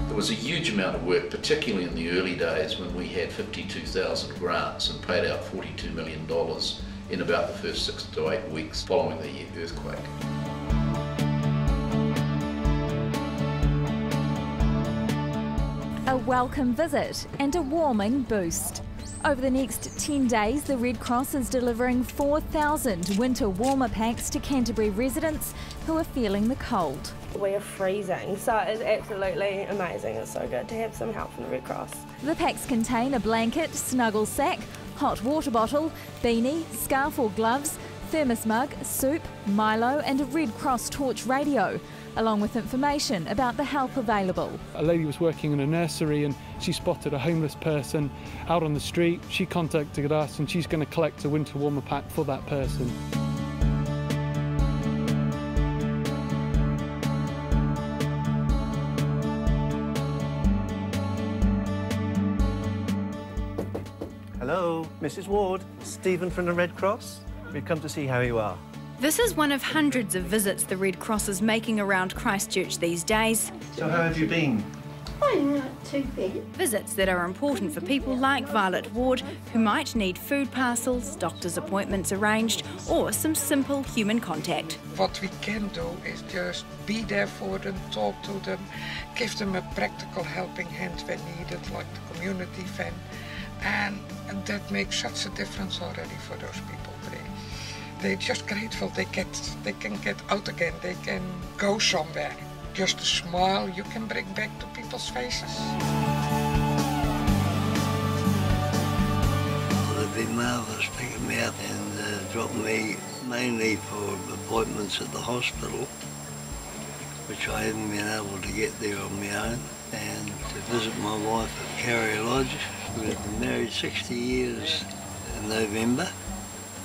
There was a huge amount of work, particularly in the early days when we had 52,000 grants and paid out $42 million in about the first 6 to 8 weeks following the earthquake. A welcome visit and a warming boost. Over the next 10 days, the Red Cross is delivering 4,000 winter warmer packs to Canterbury residents who are feeling the cold. We are freezing, so it's absolutely amazing. It's so good to have some help from the Red Cross. The packs contain a blanket, snuggle sack, hot water bottle, beanie, scarf or gloves, thermos mug, soup, Milo and a Red Cross torch radio, along with information about the help available. A lady was working in a nursery and she spotted a homeless person out on the street. She contacted us and she's going to collect a winter warmer pack for that person. Hello, Mrs. Ward. Stephen from the Red Cross. We've come to see how you are. This is one of hundreds of visits the Red Cross is making around Christchurch these days. So how have you been? I'm not too bad. Visits that are important for people like Violet Ward, who might need food parcels, doctor's appointments arranged, or some simple human contact. What we can do is just be there for them, talk to them, give them a practical helping hand when needed, like the community van. And that makes such a difference already for those people. They're just grateful they can get out again, they can go somewhere. Just a smile you can bring back to people's faces. They've been marvellous picking me up and dropping me mainly for appointments at the hospital, which I haven't been able to get there on my own, and to visit my wife at Carrier Lodge. We've been married 60 years in November,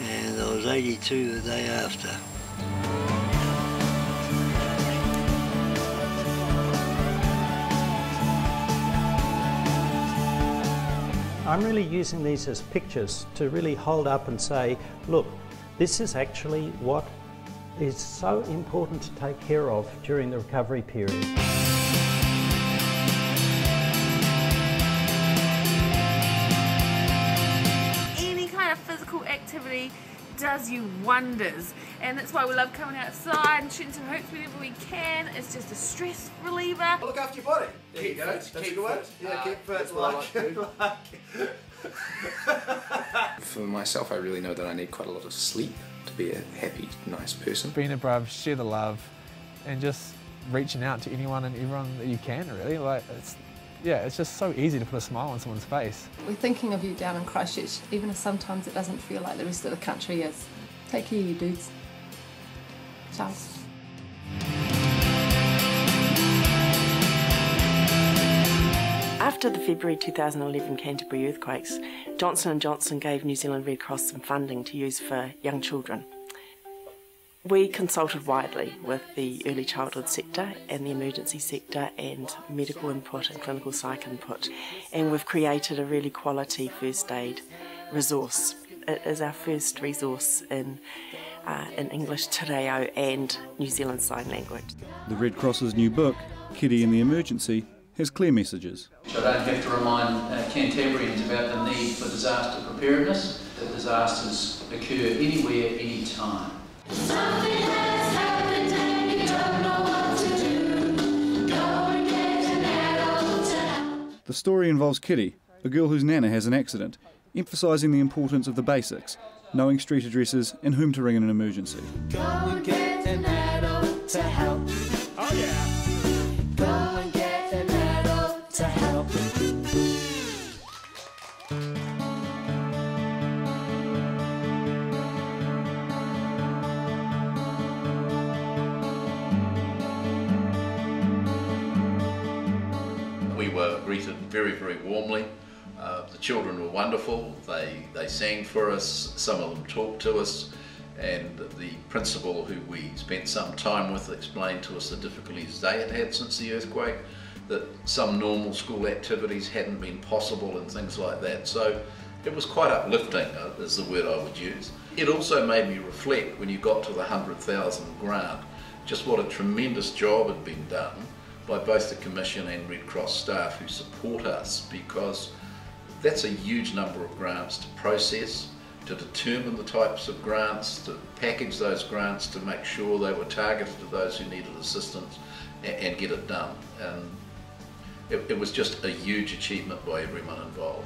and I was 82 the day after. I'm really using these as pictures to really hold up and say, look, this is actually what is so important to take care of during the recovery period. Activity does you wonders, and that's why we love coming outside and shooting some hoops whenever we can. It's just a stress reliever. Look after your body. There you go. Keep fit. Yeah, keep fit. That's what I like to do. For myself, I really know that I need quite a lot of sleep to be a happy, nice person. Being above, share the love, and just reaching out to anyone and everyone that you can, really. It's just so easy to put a smile on someone's face. We're thinking of you down in Christchurch, even if sometimes it doesn't feel like the rest of the country is. Take care of you dudes. Charles. After the February 2011 Canterbury earthquakes, Johnson & Johnson gave New Zealand Red Cross some funding to use for young children. We consulted widely with the early childhood sector and the emergency sector and medical input and clinical psych input, and we've created a really quality first aid resource. It is our first resource in English, Te Reo and New Zealand Sign Language. The Red Cross's new book, Kitty in the Emergency, has clear messages. I don't have to remind Cantabrians about the need for disaster preparedness, that disasters occur anywhere, anytime. Something has happened and you don't know what to do. Go and get an adult to help. The story involves Kitty, a girl whose nana has an accident, emphasising the importance of the basics, knowing street addresses and whom to ring in an emergency. Go and get an adult to help. Oh yeah. Go and get an adult to help. We were greeted very, very warmly. The children were wonderful. They sang for us, some of them talked to us, and the principal, who we spent some time with, explained to us the difficulties they had had since the earthquake, that some normal school activities hadn't been possible and things like that. So it was quite uplifting, is the word I would use. It also made me reflect, when you got to the 100,000 grant, just what a tremendous job had been done by both the Commission and Red Cross staff who support us, because that's a huge number of grants to process, to determine the types of grants, to package those grants, to make sure they were targeted to those who needed assistance, and get it done. And it was just a huge achievement by everyone involved.